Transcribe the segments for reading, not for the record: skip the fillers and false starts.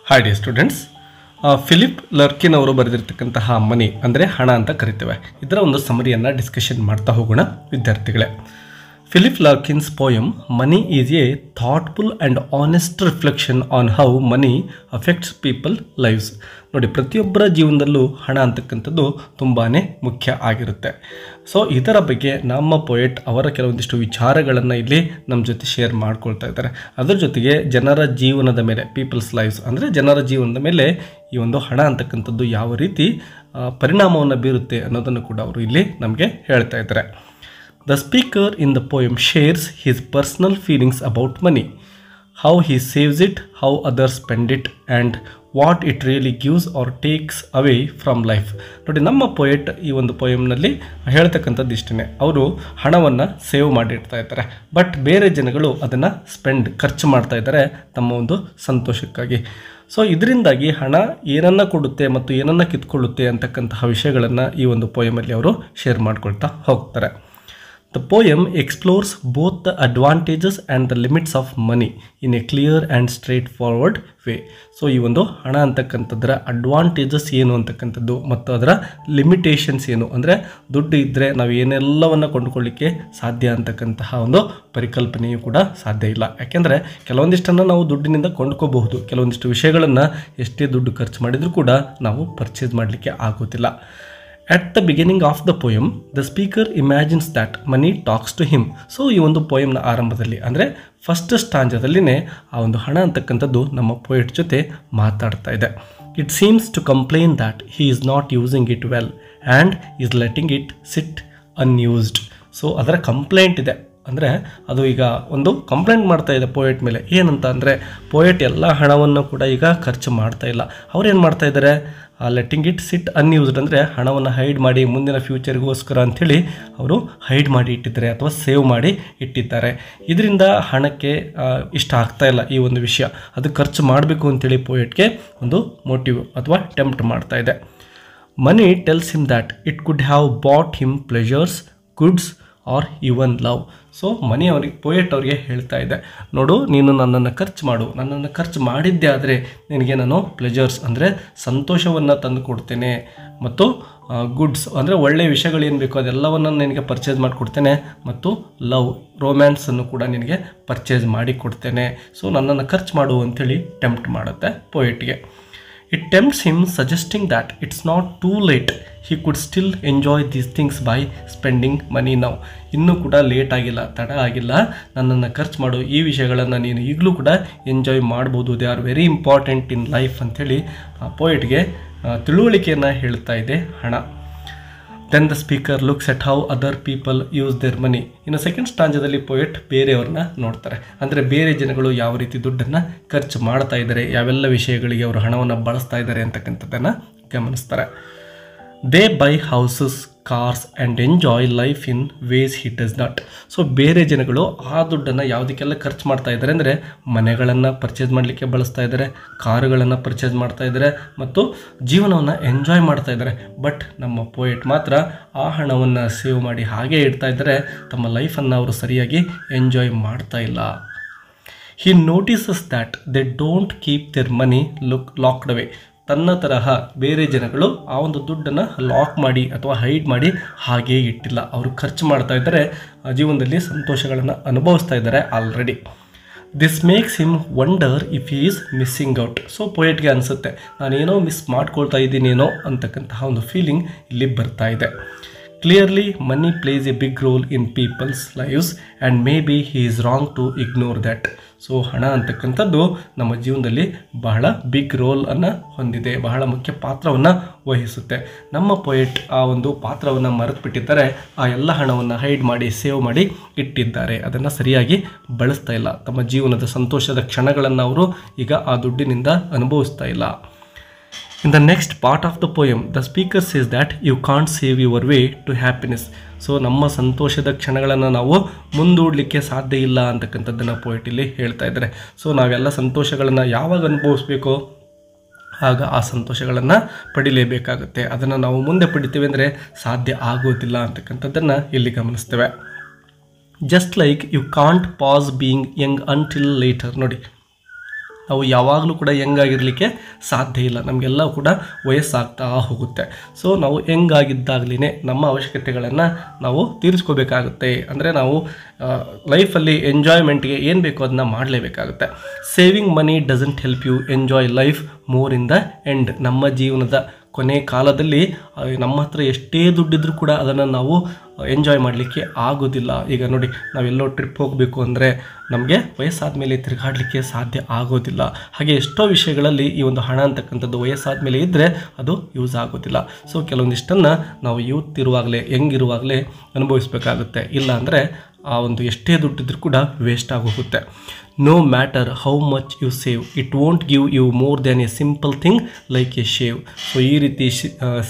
Hi dear students, Philip ಲರ್ಕಿನ್ ಅವರು ಬರೆದಿರ್ತಕ್ಕಂತಹ ಮನಿ ಅಂದರೆ ಹಣ ಅಂತ ಕರಿತೇವೆ. ಇದರ ಒಂದು ಸಮರಿಯನ್ನು ಡಿಸ್ಕಷನ್ ಮಾಡ್ತಾ ಹೋಗೋಣ ವಿದ್ಯಾರ್ಥಿಗಳೇ. Philip Larkin's poem money is a thoughtful and honest reflection on how money affects people lives. ನೋಡಿ, ಪ್ರತಿಯೊಬ್ಬರ ಜೀವನದಲ್ಲೂ ಹಣ ಅಂತಕ್ಕಂಥದ್ದು ತುಂಬಾ ಮುಖ್ಯ ಆಗಿರುತ್ತೆ. ಸೊ ಇದರ ಬಗ್ಗೆ ನಮ್ಮ ಪೊಯೆಟ್ ಅವರ ಕೆಲವೊಂದಿಷ್ಟು ವಿಚಾರಗಳನ್ನು ಇಲ್ಲಿ ನಮ್ಮ ಜೊತೆ ಶೇರ್ ಮಾಡ್ಕೊಳ್ತಾ ಇದ್ದಾರೆ. ಅದರ ಜೊತೆಗೆ ಜನರ ಜೀವನದ ಮೇಲೆ, ಪೀಪಲ್ಸ್ ಲೈವ್ಸ್ ಅಂದರೆ ಜನರ ಜೀವನದ ಮೇಲೆ ಈ ಒಂದು ಹಣ ಅಂತಕ್ಕಂಥದ್ದು ಯಾವ ರೀತಿ ಪರಿಣಾಮವನ್ನು ಬೀರುತ್ತೆ ಅನ್ನೋದನ್ನು ಕೂಡ ಅವರು ಇಲ್ಲಿ ನಮಗೆ ಹೇಳ್ತಾ ಇದ್ದಾರೆ. The speaker in the poem shares his personal feelings about money, how he saves it, how others spend it, and what it really gives or takes away from life. ನೋಡಿ, ನಮ್ಮ ಪೊಯೆಟ್ ಈ ಒಂದು ಪೊಯಮ್ನಲ್ಲಿ ಹೇಳ್ತಕ್ಕಂಥದ್ದು ಇಷ್ಟೇ. ಅವರು ಹಣವನ್ನು ಸೇವ್ ಮಾಡಿಡ್ತಾ ಇದ್ದಾರೆ, but ಬೇರೆ ಜನಗಳು ಅದನ್ನು ಖರ್ಚು ಮಾಡ್ತಾ ಇದ್ದಾರೆ ತಮ್ಮ ಒಂದು ಸಂತೋಷಕ್ಕಾಗಿ. ಸೊ ಇದರಿಂದಾಗಿ ಹಣ ಏನನ್ನು ಕೊಡುತ್ತೆ ಮತ್ತು ಏನನ್ನು ಕಿತ್ಕೊಳ್ಳುತ್ತೆ ಅಂತಕ್ಕಂತಹ ವಿಷಯಗಳನ್ನು ಈ ಒಂದು ಪೊಯಮಲ್ಲಿ ಅವರು ಶೇರ್ ಮಾಡ್ಕೊಳ್ತಾ ಹೋಗ್ತಾರೆ. The poem explores both the advantages and the limits of money in a clear and straightforward way. So ಈ ಒಂದು ಹಣ ಅಂತಕ್ಕಂಥದ್ರ ಅಡ್ವಾಂಟೇಜಸ್ ಏನು ಅಂತಕ್ಕಂಥದ್ದು ಮತ್ತು ಅದರ ಲಿಮಿಟೇಷನ್ಸ್ ಏನು, ಅಂದರೆ ದುಡ್ಡು ಇದ್ದರೆ ನಾವು ಏನೆಲ್ಲವನ್ನು ಕೊಂಡುಕೊಳ್ಳಿಕ್ಕೆ ಸಾಧ್ಯ ಅಂತಕ್ಕಂತಹ ಒಂದು ಪರಿಕಲ್ಪನೆಯೂ ಕೂಡ ಸಾಧ್ಯ ಇಲ್ಲ. ಯಾಕೆಂದರೆ ಕೆಲವೊಂದಿಷ್ಟನ್ನು ನಾವು ದುಡ್ಡಿನಿಂದ ಕೊಂಡ್ಕೋಬಹುದು, ಕೆಲವೊಂದಿಷ್ಟು ವಿಷಯಗಳನ್ನು ಎಷ್ಟೇ ದುಡ್ಡು ಖರ್ಚು ಮಾಡಿದರೂ ಕೂಡ ನಾವು ಪರ್ಚೇಸ್ ಮಾಡಲಿಕ್ಕೆ ಆಗೋದಿಲ್ಲ. At the beginning of the poem, the speaker imagines that money talks to him. So ಈ ಒಂದು ಪೋಯಮ್ನ ಆರಂಭದಲ್ಲಿ ಅಂದರೆ ಫಸ್ಟ್ ಸ್ಟಾಂಜದಲ್ಲಿನೇ ಆ ಒಂದು ಹಣ ಅಂತಕ್ಕಂಥದ್ದು ನಮ್ಮ ಪೊಯೆಟ್ ಜೊತೆ ಮಾತಾಡ್ತಾ ಇದೆ. It seems to complain that he is not using it well and is letting it sit unused. So ಅದರ ಕಂಪ್ಲೇಂಟ್ ಇದೆ, ಅಂದರೆ ಅದು ಈಗ ಒಂದು ಕಂಪ್ಲೇಂಟ್ ಮಾಡ್ತಾ ಇದೆ ಪೊಯೆಟ್ ಮೇಲೆ. ಏನಂತ ಅಂದರೆ ಪೊಯೆಟ್ ಎಲ್ಲ ಹಣವನ್ನು ಕೂಡ ಈಗ ಖರ್ಚು ಮಾಡ್ತಾ ಇಲ್ಲ. ಅವ್ರೇನು ಮಾಡ್ತಾ ಇದ್ದಾರೆ, ಲೆಟ್ಟಿಂಗ್ ಇಟ್ ಸಿಟ್ ಅನ್ಯೂಸ್ಡ್ ಅಂದರೆ ಹಣವನ್ನು ಹೈಡ್ ಮಾಡಿ ಮುಂದಿನ ಫ್ಯೂಚರ್ಗೋಸ್ಕರ ಅಂಥೇಳಿ ಅವರು ಹೈಡ್ ಮಾಡಿ ಇಟ್ಟಿದ್ದಾರೆ ಅಥವಾ ಸೇವ್ ಮಾಡಿ ಇಟ್ಟಿದ್ದಾರೆ. ಇದರಿಂದ ಹಣಕ್ಕೆ ಇಷ್ಟ ಆಗ್ತಾ ಇಲ್ಲ ಈ ಒಂದು ವಿಷಯ, ಅದು ಖರ್ಚು ಮಾಡಬೇಕು ಅಂಥೇಳಿ ಪೊಯೆಟ್ಗೆ ಒಂದು ಮೋಟಿವ್ ಅಥವಾ ಟೆಂಪ್ಟ್ ಮಾಡ್ತಾ ಇದೆ. Money tells him that it could have bought him pleasures, goods or even love. So money poet ಅವರಿಗೆ ಹೇಳ್ತಾ ಇದೆ, ನೋಡು, ನೀನು ನನ್ನನ್ನು ಖರ್ಚು ಮಾಡು, ನನ್ನನ್ನು ಖರ್ಚು ಮಾಡಿದ್ದೆ ಆದರೆ ನಿನಗೆ ನಾನು ಪ್ಲೆಜರ್ಸ್ ಅಂದರೆ ಸಂತೋಷವನ್ನು ತಂದು ಕೊಡ್ತೇನೆ, ಮತ್ತು ಗುಡ್ಸ್ ಅಂದರೆ ಒಳ್ಳೆಯ ವಿಷಯಗಳೇನು ಬೇಕೋ ಅದೆಲ್ಲವನ್ನು ನಿನಗೆ ಪರ್ಚೇಸ್ ಮಾಡಿಕೊಡ್ತೇನೆ, ಮತ್ತು ಲವ್ ರೊಮ್ಯಾನ್ಸನ್ನು ಕೂಡ ನಿನಗೆ ಪರ್ಚೇಸ್ ಮಾಡಿ ಕೊಡ್ತೇನೆ. ಸೊ ನನ್ನನ್ನು ಖರ್ಚು ಮಾಡು ಅಂಥೇಳಿ ಟೆಂಪ್ಟ್ ಮಾಡುತ್ತೆ ಪೊಯೆಟ್ಗೆ. It tempts him, suggesting that it's not too late. He could still enjoy these things by spending money now. ಇನ್ನೂ ಕೂಡ ಲೇಟ್ ಆಗಿಲ್ಲ, ತಡ ಆಗಿಲ್ಲ, ನನ್ನನ್ನು ಖರ್ಚು ಮಾಡು, ಈ ವಿಷಯಗಳನ್ನು ನೀನು ಈಗಲೂ ಕೂಡ ಎಂಜಾಯ್ ಮಾಡ್ಬೋದು, they are very important in life ಅಂಥೇಳಿ ಪೊಯೆಟ್ಗೆ ತಿಳುವಳಿಕೆಯನ್ನು ಹೇಳ್ತಾ ಇದೆ ಹಣ. Then the speaker looks at how other people use their money. ಇನ್ನು ಸೆಕೆಂಡ್ ಸ್ಟಾಂಜದಲ್ಲಿ ಪೊಯೆಟ್ ಬೇರೆಯವ್ರನ್ನ ನೋಡ್ತಾರೆ, ಅಂದರೆ ಬೇರೆ ಜನಗಳು ಯಾವ ರೀತಿ ದುಡ್ಡನ್ನು ಖರ್ಚು ಮಾಡ್ತಾ ಇದ್ದಾರೆ, ಯಾವೆಲ್ಲ ವಿಷಯಗಳಿಗೆ ಅವರು ಹಣವನ್ನು ಬಳಸ್ತಾ ಇದ್ದಾರೆ ಅಂತಕ್ಕಂಥದ್ದನ್ನು ಗಮನಿಸ್ತಾರೆ. They buy houses, cars and enjoy life in ways he does not. So ಬೇರೆ ಜನಗಳು ಆ ದುಡ್ಡನ್ನು ಯಾವುದಕ್ಕೆಲ್ಲ ಖರ್ಚು ಮಾಡ್ತಾ ಇದ್ದಾರೆ ಅಂದರೆ ಮನೆಗಳನ್ನು ಪರ್ಚೇಸ್ ಮಾಡಲಿಕ್ಕೆ ಬಳಸ್ತಾ ಇದ್ದಾರೆ, ಕಾರುಗಳನ್ನು ಪರ್ಚೇಸ್ ಮಾಡ್ತಾ ಇದ್ದಾರೆ, ಮತ್ತು ಜೀವನವನ್ನು ಎಂಜಾಯ್ ಮಾಡ್ತಾ ಇದ್ದಾರೆ. ಬಟ್ ನಮ್ಮ ಪೊಯೆಟ್ ಮಾತ್ರ ಆ ಹಣವನ್ನು ಸೇವ್ ಮಾಡಿ ಹಾಗೇ ಇಡ್ತಾ ಇದ್ದಾರೆ, ತಮ್ಮ ಲೈಫನ್ನು ಅವರು ಸರಿಯಾಗಿ ಎಂಜಾಯ್ ಮಾಡ್ತಾ ಇಲ್ಲ. He notices that they don't keep their money locked away. ತನ್ನ ತರಹ ಬೇರೆ ಜನಗಳು ಆ ಒಂದು ದುಡ್ಡನ್ನು ಲಾಕ್ ಮಾಡಿ ಅಥವಾ ಹೈಡ್ ಮಾಡಿ ಹಾಗೇ ಇಟ್ಟಿಲ್ಲ, ಅವರು ಖರ್ಚು ಮಾಡ್ತಾ ಇದ್ದಾರೆ, ಜೀವನದಲ್ಲಿ ಸಂತೋಷಗಳನ್ನು ಅನುಭವಿಸ್ತಾ ಇದ್ದಾರೆ already. This makes him wonder if he is missing out. So ಪೊಯೆಟ್ಗೆ ಅನಿಸುತ್ತೆ, ನಾನೇನೋ ಮಿಸ್ ಮಾಡ್ಕೊಳ್ತಾ ಇದ್ದೀನೇನೋ ಅಂತಕ್ಕಂತಹ ಒಂದು ಫೀಲಿಂಗ್ ಇಲ್ಲಿ ಬರ್ತಾ ಇದೆ. Clearly money plays a big role in people's lives and maybe he is wrong to ignore that. So ಹಣ ಅಂತಕ್ಕಂಥದ್ದು ನಮ್ಮ ಜೀವನದಲ್ಲಿ ಬಹಳ ಬಿಗ್ ರೋಲನ್ನು ಹೊಂದಿದೆ, ಬಹಳ ಮುಖ್ಯ ಪಾತ್ರವನ್ನು ವಹಿಸುತ್ತೆ. ನಮ್ಮ ಪೊಯೆಟ್ ಆ ಒಂದು ಪಾತ್ರವನ್ನು ಮರೆತು ಬಿಟ್ಟಿದ್ದಾರೆ, ಆ ಎಲ್ಲ ಹಣವನ್ನು ಹೈಡ್ ಮಾಡಿ ಸೇವ್ ಮಾಡಿ ಇಟ್ಟಿದ್ದಾರೆ, ಅದನ್ನು ಸರಿಯಾಗಿ ಬಳಸ್ತಾ ಇಲ್ಲ. ತಮ್ಮ ಜೀವನದ ಸಂತೋಷದ ಕ್ಷಣಗಳನ್ನು ಅವರು ಈಗ ಆ ದುಡ್ಡಿನಿಂದ ಅನುಭವಿಸ್ತಾ ಇಲ್ಲ. In the next part of the poem, the speaker says that you can't save your way to happiness. So ನಮ್ಮ ಸಂತೋಷದ ಕ್ಷಣಗಳನ್ನು ನಾವು ಮುಂದೂಡಲಿಕ್ಕೆ ಸಾಧ್ಯ ಇಲ್ಲ ಅಂತಕ್ಕಂಥದ್ದನ್ನು ಪೊಯೆಟ್ ಇಲ್ಲಿ ಹೇಳ್ತಾ ಇದ್ದಾರೆ. ಸೊ ನಾವೆಲ್ಲ ಸಂತೋಷಗಳನ್ನು ಯಾವಾಗ ಅನುಭವಿಸ್ಬೇಕೋ ಆಗ ಆ ಸಂತೋಷಗಳನ್ನು ಪಡಿಲೇಬೇಕಾಗುತ್ತೆ, ಅದನ್ನು ನಾವು ಮುಂದೆ ಪಡಿತೀವಿ ಅಂದರೆ ಸಾಧ್ಯ ಆಗೋದಿಲ್ಲ ಅಂತಕ್ಕಂಥದ್ದನ್ನು ಇಲ್ಲಿ ಗಮನಿಸ್ತೇವೆ. Just like you can't pass being young until later. ನೋಡಿ, ನಾವು ಯಾವಾಗಲೂ ಕೂಡ ಯಂಗಾಗಿರಲಿಕ್ಕೆ ಸಾಧ್ಯ ಇಲ್ಲ, ನಮಗೆಲ್ಲ ಕೂಡ ವಯಸ್ಸಾಗ್ತಾ ಹೋಗುತ್ತೆ. ಸೊ ನಾವು ಯಂಗಾಗಿದ್ದಾಗಲೇ ನಮ್ಮ ಅವಶ್ಯಕತೆಗಳನ್ನು ನಾವು ತೀರಿಸ್ಕೋಬೇಕಾಗುತ್ತೆ. ಅಂದರೆ ನಾವು ಲೈಫಲ್ಲಿ ಎಂಜಾಯ್ಮೆಂಟ್ಗೆ ಏನು ಬೇಕೋ ಅದನ್ನ ಮಾಡಲೇಬೇಕಾಗುತ್ತೆ. Saving money doesn't help you enjoy life more in the end. ನಮ್ಮ ಜೀವನದ ಕೊನೆ ಕಾಲದಲ್ಲಿ ನಮ್ಮ ಹತ್ರ ಎಷ್ಟೇ ದುಡ್ಡಿದ್ರೂ ಕೂಡ ಅದನ್ನು ನಾವು ಎಂಜಾಯ್ ಮಾಡಲಿಕ್ಕೆ ಆಗೋದಿಲ್ಲ. ಈಗ ನೋಡಿ, ನಾವೆಲ್ಲೋ ಟ್ರಿಪ್ ಹೋಗಬೇಕು ಅಂದರೆ ನಮಗೆ ವಯಸ್ಸಾದ ಮೇಲೆ ತಿರುಗಾಡಲಿಕ್ಕೆ ಸಾಧ್ಯ ಆಗೋದಿಲ್ಲ. ಹಾಗೆ ಎಷ್ಟೋ ವಿಷಯಗಳಲ್ಲಿ ಈ ಒಂದು ಹಣ ಅಂತಕ್ಕಂಥದ್ದು ವಯಸ್ಸಾದ ಮೇಲೆ ಇದ್ದರೆ ಅದು ಯೂಸ್ ಆಗೋದಿಲ್ಲ. ಸೊ ಕೆಲವೊಂದಿಷ್ಟನ್ನು ನಾವು ಯೂತ್ ಇರುವಾಗಲೇ, ಯಂಗಿರುವಾಗಲೇ ಅನುಭವಿಸಬೇಕಾಗುತ್ತೆ. ಇಲ್ಲ ಅಂದರೆ ಆ ಒಂದು ಎಷ್ಟೇ ದುಡ್ಡಿದ್ರೂ ಕೂಡ ವೇಸ್ಟ್ ಆಗೋಗುತ್ತೆ. No matter how much you save, it won't give you more than a simple thing like a shave. So ಈ ರೀತಿ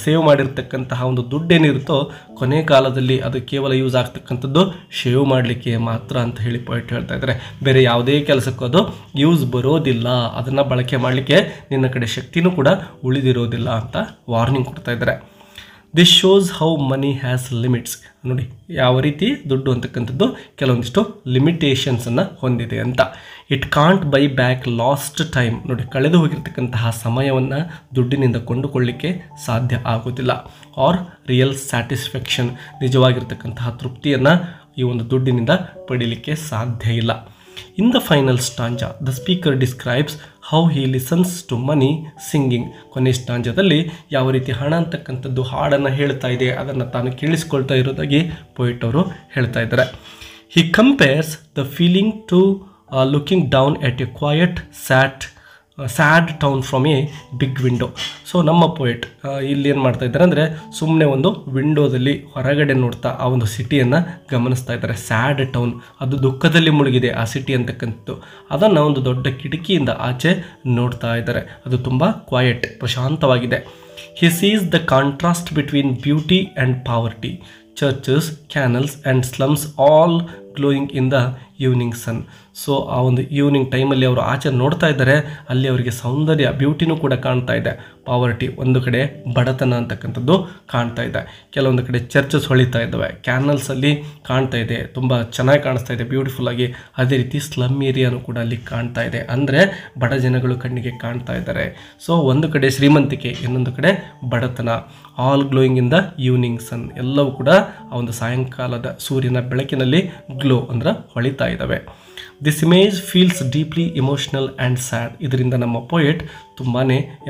ಸೇವ್ ಮಾಡಿರ್ತಕ್ಕಂತಹ ಒಂದು ದುಡ್ಡೇನಿರುತ್ತೋ ಕೊನೆ ಕಾಲದಲ್ಲಿ ಅದು ಕೇವಲ ಯೂಸ್ ಆಗ್ತಕ್ಕಂಥದ್ದು ಶೇವ್ ಮಾಡಲಿಕ್ಕೆ ಮಾತ್ರ ಅಂತ ಹೇಳಿ ಪಾಯಿಂಟ್ ಹೇಳ್ತಾ ಇದ್ದಾರೆ. ಬೇರೆ ಯಾವುದೇ ಕೆಲಸಕ್ಕೂ ಅದು ಯೂಸ್ ಬರೋದಿಲ್ಲ, ಅದನ್ನು ಬಳಕೆ ಮಾಡಲಿಕ್ಕೆ ನಿನ್ನ ಕಡೆ ಶಕ್ತಿನೂ ಕೂಡ ಉಳಿದಿರೋದಿಲ್ಲ ಅಂತ ವಾರ್ನಿಂಗ್ ಕೊಡ್ತಾ ಇದ್ದಾರೆ. This shows how money has limits. ನೋಡಿ ಯಾವ ರೀತಿ ದುಡ್ಡು ಅಂತಕ್ಕಂಥದ್ದು ಕೆಲವೊಂದಿಷ್ಟು ಲಿಮಿಟೇಷನ್ಸನ್ನು ಹೊಂದಿದೆ ಅಂತ. It can't buy back last time. ನೋಡಿ, ಕಳೆದು ಹೋಗಿರ್ತಕ್ಕಂತಹ ಸಮಯವನ್ನು ದುಡ್ಡಿನಿಂದ ಕೊಂಡುಕೊಳ್ಳಿಕ್ಕೆ ಸಾಧ್ಯ ಆಗೋದಿಲ್ಲ. ಆರ್ ರಿಯಲ್ ಸ್ಯಾಟಿಸ್ಫ್ಯಾಕ್ಷನ್, ನಿಜವಾಗಿರ್ತಕ್ಕಂತಹ ತೃಪ್ತಿಯನ್ನು ಈ ಒಂದು ದುಡ್ಡಿನಿಂದ ಪಡೀಲಿಕ್ಕೆ ಸಾಧ್ಯ ಇಲ್ಲ. In the final stanza, the speaker describes how he listens to money singing. ಕೊನೆ ಸ್ಟಾಂಜಾದಲ್ಲಿ ಯಾವ ರೀತಿ ಹಣ ಅಂತಕ್ಕಂಥದ್ದು ಹಾಡನ್ನು ಹೇಳ್ತಾ ಇದೆ ಅದನ್ನು ತಾನು ಕೇಳಿಸ್ಕೊಳ್ತಾ ಇರೋದಾಗಿ ಪೊಯಿಟ್ ಅವರು ಹೇಳ್ತಾ ಇದ್ದಾರೆ. He compares the feeling to looking down at a quiet, sad town from a big window. So ನಮ್ಮ ಪೊಯೆಟ್ ಇಲ್ಲಿ ಏನು ಮಾಡ್ತಾ ಇದ್ದಾರೆ ಅಂದರೆ ಸುಮ್ಮನೆ ಒಂದು ವಿಂಡೋದಲ್ಲಿ ಹೊರಗಡೆ ನೋಡ್ತಾ ಆ ಒಂದು ಸಿಟಿಯನ್ನು ಗಮನಿಸ್ತಾ ಇದ್ದಾರೆ. ಸ್ಯಾಡ್ ಟೌನ್, ಅದು ದುಃಖದಲ್ಲಿ ಮುಳುಗಿದೆ ಆ ಸಿಟಿ ಅಂತಕ್ಕಂಥದ್ದು. ಅದನ್ನು ಒಂದು ದೊಡ್ಡ ಕಿಟಕಿಯಿಂದ ಆಚೆ ನೋಡ್ತಾ ಇದ್ದಾರೆ. ಅದು ತುಂಬ ಕ್ವಾಯಟ್, ಪ್ರಶಾಂತವಾಗಿದೆ. He sees the contrast between beauty and poverty, churches, canals and slums all glowing in the evening sun. So ಆ ಒಂದು ಈವ್ನಿಂಗ್ ಟೈಮಲ್ಲಿ ಅವರು ಆಚೆ ನೋಡ್ತಾ ಇದ್ದಾರೆ, ಅಲ್ಲಿ ಅವರಿಗೆ ಸೌಂದರ್ಯ, ಬ್ಯೂಟಿನೂ ಕೂಡ ಕಾಣ್ತಾ ಇದೆ. ಪಾವರ್ಟಿ, ಒಂದು ಕಡೆ ಬಡತನ ಅಂತಕ್ಕಂಥದ್ದು ಕಾಣ್ತಾ ಇದೆ. ಕೆಲವೊಂದು ಕಡೆ ಚರ್ಚಸ್ ಹೊಳಿತಾ ಇದ್ದಾವೆ, ಕ್ಯಾನಲ್ಸಲ್ಲಿ ಕಾಣ್ತಾ ಇದೆ, ತುಂಬ ಚೆನ್ನಾಗಿ ಕಾಣಿಸ್ತಾ ಇದೆ, ಬ್ಯೂಟಿಫುಲ್ಲಾಗಿ. ಅದೇ ರೀತಿ ಸ್ಲಮ್ ಏರಿಯಾನು ಕೂಡ ಅಲ್ಲಿ ಕಾಣ್ತಾ ಇದೆ, ಅಂದರೆ ಬಡ ಜನಗಳು ಕಣ್ಣಿಗೆ ಕಾಣ್ತಾ ಇದ್ದಾರೆ. ಸೊ ಒಂದು ಕಡೆ ಶ್ರೀಮಂತಿಕೆ, ಇನ್ನೊಂದು ಕಡೆ ಬಡತನ. All glowing in the evening sun, ಎಲ್ಲವೂ ಕೂಡ ಆ ಒಂದು ಸಾಯಂಕಾಲದ ಸೂರ್ಯನ ಬೆಳಕಿನಲ್ಲಿ ಗ್ಲೋ ಅಂದ್ರೆ ಹೊಳಿತಾ ಇದ್ದಾವೆ. This image feels deeply emotional and sad. ಇದರಿಂದ ನಮ್ಮ ಪೊಯೆಟ್ ತುಂಬಾ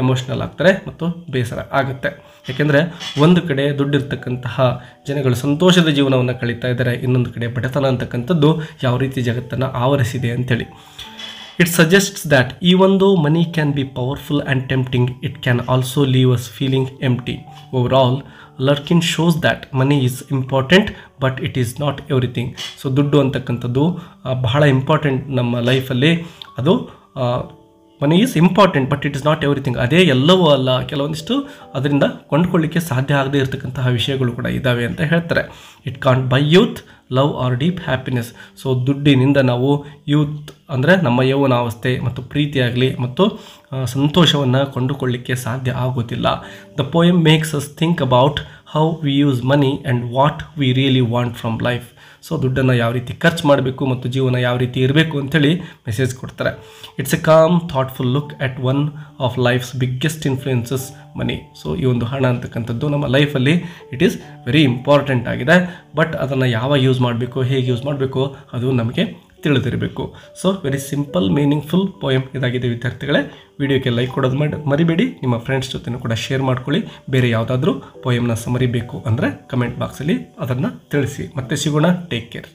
ಎಮೋಷ್ನಲ್ ಆಗ್ತಾರೆ ಮತ್ತು ಬೇಸರ ಆಗುತ್ತೆ. ಯಾಕೆಂದರೆ ಒಂದು ಕಡೆ ದುಡ್ಡಿರ್ತಕ್ಕಂತಹ ಜನಗಳು ಸಂತೋಷದ ಜೀವನವನ್ನು ಕಳೀತಾ ಇದ್ದಾರೆ, ಇನ್ನೊಂದು ಕಡೆ ಬಡತನ ಅಂತಕ್ಕಂಥದ್ದು ಯಾವ ರೀತಿ ಜಗತ್ತನ್ನು ಆವರಿಸಿದೆ ಅಂಥೇಳಿ. It suggests that even though money can be powerful and tempting, it can also leave us feeling empty. Overall, Lurkin shows that money is important, but it is not everything. So ದುಡ್ಡು ಅಂತಕ್ಕಂಥದ್ದು ಬಹಳ important ನಮ್ಮ ಲೈಫಲ್ಲಿ. ಅದು money is important but it is not everything. ಅದೇ ಎಲ್ಲವೂ ಅಲ್ಲ, ಕೆಲವೊಂದಿಷ್ಟು ಅದರಿಂದ ಕೊಂಡುಕೊಳ್ಳಿಕ್ಕೆ ಸಾಧ್ಯ ಆಗದೇ ಇರತಕ್ಕಂತಹ ವಿಷಯಗಳು ಕೂಡ ಇದ್ದಾವೆ ಅಂತ ಹೇಳ್ತಾರೆ. It can't buy youth, love or deep happiness. So ದುಡ್ಡಿನಿಂದ ನಾವು ಯೂತ್ ಅಂದರೆ ನಮ್ಮ ಯೌವನಾವಸ್ಥೆ ಮತ್ತು ಪ್ರೀತಿಯಾಗಲಿ ಮತ್ತು ಸಂತೋಷವನ್ನು ಕೊಂಡುಕೊಳ್ಳಿಕ್ಕೆ ಸಾಧ್ಯ ಆಗೋದಿಲ್ಲ. The poem makes us think about how we use money and what we really want from life. So ದುಡ್ಡನ್ನು ಯಾವ ರೀತಿ ಖರ್ಚು ಮಾಡಬೇಕು ಮತ್ತು ಜೀವನ ಯಾವ ರೀತಿ ಇರಬೇಕು ಅಂಥೇಳಿ ಮೆಸೇಜ್ ಕೊಡ್ತಾರೆ. It's a calm thoughtful look at one of life's biggest influences money. So ಈ ಒಂದು ಹಣ ಅಂತಕ್ಕಂಥದ್ದು ನಮ್ಮ ಲೈಫಲ್ಲಿ ಇಟ್ ಈಸ್ ವೆರಿ ಇಂಪಾರ್ಟೆಂಟ್ ಆಗಿದೆ. ಬಟ್ ಅದನ್ನು ಯಾವಾಗ ಯೂಸ್ ಮಾಡಬೇಕು, ಹೇಗೆ ಯೂಸ್ ಮಾಡಬೇಕು ಅದು ನಮಗೆ ತಿಳಿದಿರಬೇಕು. So very simple meaningful poem ಇದಾಗಿದೆ ವಿದ್ಯಾರ್ಥಿಗಳೇ. ವಿಡಿಯೋಕ್ಕೆ ಲೈಕ್ ಕೊಡೋದು ಮರಿಬೇಡಿ. ನಿಮ್ಮ ಫ್ರೆಂಡ್ಸ್ ಜೊತೆನೂ ಕೂಡ ಶೇರ್ ಮಾಡ್ಕೊಳ್ಳಿ. ಬೇರೆ ಯಾವುದಾದ್ರೂ ಪೋಯಮ್ನ ಸಮರಿ ಬೇಕು ಅಂದರೆ ಕಮೆಂಟ್ ಬಾಕ್ಸಲ್ಲಿ ಅದನ್ನು ತಿಳಿಸಿ. ಮತ್ತೆ ಸಿಗೋಣ. Take care.